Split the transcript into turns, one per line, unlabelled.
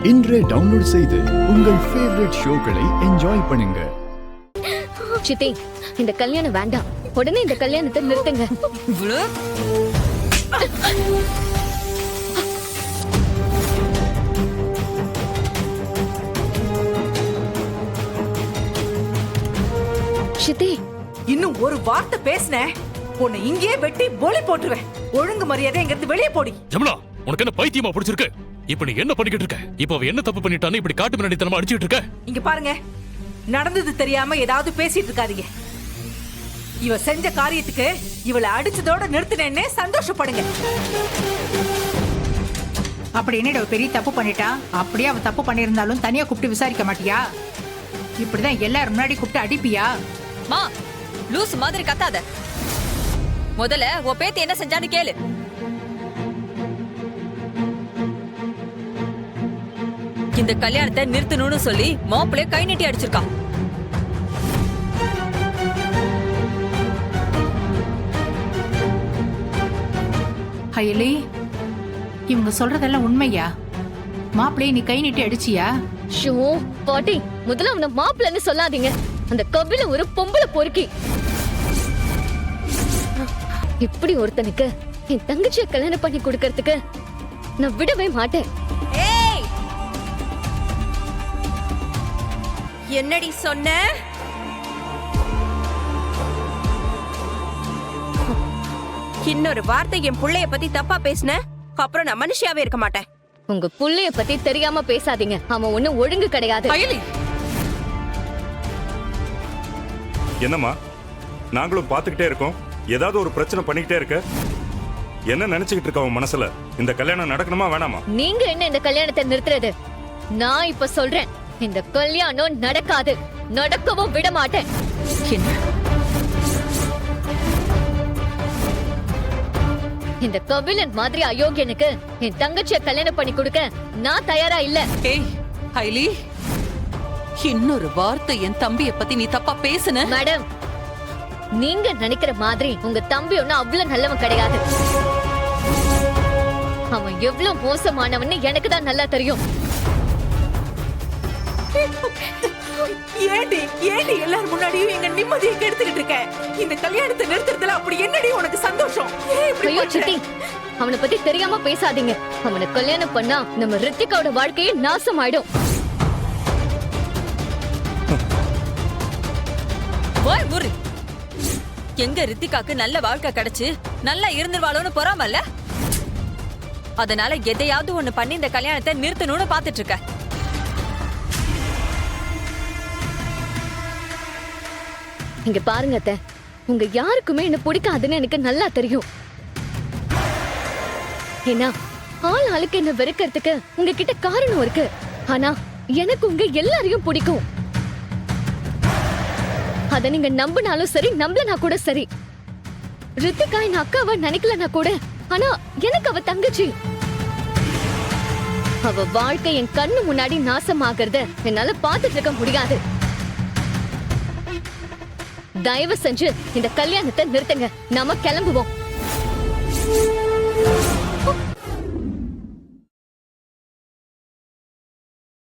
இன்றே டவுன்லோட் செய்து உங்கள் ஃபேவரட் ஷோக்களை என்ஜாய் பண்ணுங்க.
சித்தி, இந்த கல்யாணம் வேண்டாம். உடனே இந்த கல்யாணத்தை நிறுத்துங்க. சித்தி,
இன்னும் ஒரு வார்த்தை பேசின உன்னை இங்கேயே வெட்டி போலி போட்டுருவேன். ஒழுங்கு மரியாதை இங்கிருந்து வெளியே போடி.
ஜமுனா, உனக்கு என்ன பைத்தியமா பிடிச்சிருக்கு? இப்ப நீ என்ன பண்ணிக்கிட்டு இருக்க? இப்ப அவ என்ன தப்பு பண்ணிட்டான்னு இப்படி காட்டு மிராண்டித்தனமா அடிச்சிட்டு இருக்க?
இங்க பாருங்க, நடந்தது தெரியாம ஏதாவது பேசிட்டு இருக்காதீங்க. இவ செஞ்ச காரியத்துக்கு இவளை அடிச்சதோட நிறுத்தினேன்னு சந்தோஷப்படுங்க.
அப்படி என்னடா பெரிய தப்பு பண்ணிட்டா? அப்படியே அவன் தப்பு பண்ணிருந்தாலும் தனியா கூப்பிட்டு விசாரிக்க மாட்டியா? இப்படிதான் எல்லாரும் முன்னாடி கூப்பிட்டு அடிப்பியா?
மா, லூஸ் மாதிரி கத்தாத. முதல்ல உன் பேத்தி என்ன செஞ்சான்னு கேளு. இந்த கல்யாணத்தை நிறுத்தணும்னு சொல்லி மாப்பிள்ளைய கை நீட்டி அடிச்சிருக்கா.
அயலி, இவங்க சொல்றதெல்லாம் உண்மையா? மாப்பிள்ளைய நீ கை நீட்டி அடிச்சியா?
ஷோ பாட்டி, முதல்ல அவனை மாப்பிள்ளன்னு சொல்லாதீங்க. அந்த கபில ஒரு பொம்பளை பொறுக்கி. இப்படி ஒருத்தனுக்கு என் தங்கச்சியை கல்யாணம் பண்ணி கொடுக்கறதுக்கு நான் விடவே மாட்டேன்.
ஏய், என்னடி சொன்ன? இன்னொரு வார்த்தை என் புள்ளைய பத்தி தப்பா பேசின அப்புறம் நான் மனுஷியாவே இருக்க மாட்டேன்.
உங்க புள்ளைய பத்தி தெரியாம பேசாதீங்க. அவன் ஒண்ணும் ஒழுங்கு கிடையாது.
என்னம்மா, நாங்களும் பாத்துக்கிட்டே இருக்கோம். ஏதாவது ஒரு பிரச்சனை பண்ணிக்கிட்டே இருக்க. என்ன நினைச்சுக்கிட்டு இருக்க உன் மனசுல? இந்த கல்யாணம் நடக்கணுமா வேணாமா?
நீங்க என்ன இந்த கல்யாணத்தை நிறுத்துறது? நான் இப்ப சொல்றேன், இந்த கல்யாணம் நடக்காது. நடக்கவும் விட மாட்டேன். இந்த கபிலன் மாதிரி அயோக்கியனுக்கு என் தங்கச்சியை கல்யாணம் பண்ணி கொடுக்க நான் தயாரா இல்ல.
ஏய் ஐலி, இன்னொரு வார்த்தை என் தம்பிய பத்தி நீ தப்பா பேசுன?
மேடம், நீங்க நினைக்கிற மாதிரி உங்க தம்பி ஒன்னும் அவ்வளவு நல்லவன் கிடையாது. அவன் எவ்வளவு மோசமானவன்னு எனக்கு தான் நல்லா தெரியும்.
ஏண்டி ஏண்டி எல்லாரும் முன்னாடியும் எங்க நிம்மதியை கெடுத்துக்கிட்டு இருக்க? இந்த கல்யாணத்தை நிறுத்துறதுல அப்படி என்னடி உனக்கு சந்தோஷம்?
ஐயோ சித்தி, அவனை பத்தி தெரியாம பேசாதீங்க. அவனை கல்யாணம் பண்ணா நம்ம ரித்திகாவோட வாழ்க்கையே நாசம் ஆயிடும்.
ஓய் முரு, எங்க ரித்திகாக்கு நல்ல வாழ்க்கை கிடைச்சு நல்லா இருந்துருவாளோன்னு பொறாமல்ல? அதனால எதையாவது ஒண்ணு பண்ணி இந்த கல்யாணத்தை நிறுத்தணும்னு பாத்துட்டு இருக்க.
இங்க பாருங்க அத்தை, உங்க யாருக்குமே என்ன பிடிக்காதுன்னு எனக்கு நல்லா தெரியும். ஏன்னா ஆள் ஆளுக்கு என்ன வெறுக்கிறதுக்கு உங்ககிட்ட காரணம் இருக்கு. ஆனா எனக்கு உங்க எல்லாரையும் பிடிக்கும். அத நீங்க நம்பினாலும் சரி, நம்பலனா கூட சரி. ரித்திகா என் அக்காவை நினைக்கலனா கூட, ஆனா எனக்கு அவ தங்கச்சி. அவ வாழ்க்கை என் கண்ணு முன்னாடி நாசமாகறத என்னால பாத்துட்டு இருக்க முடியாது. தயவு செஞ்சு இந்த கல்யாணத்தை நிறுத்துங்க. நாம கிளம்புவோம்.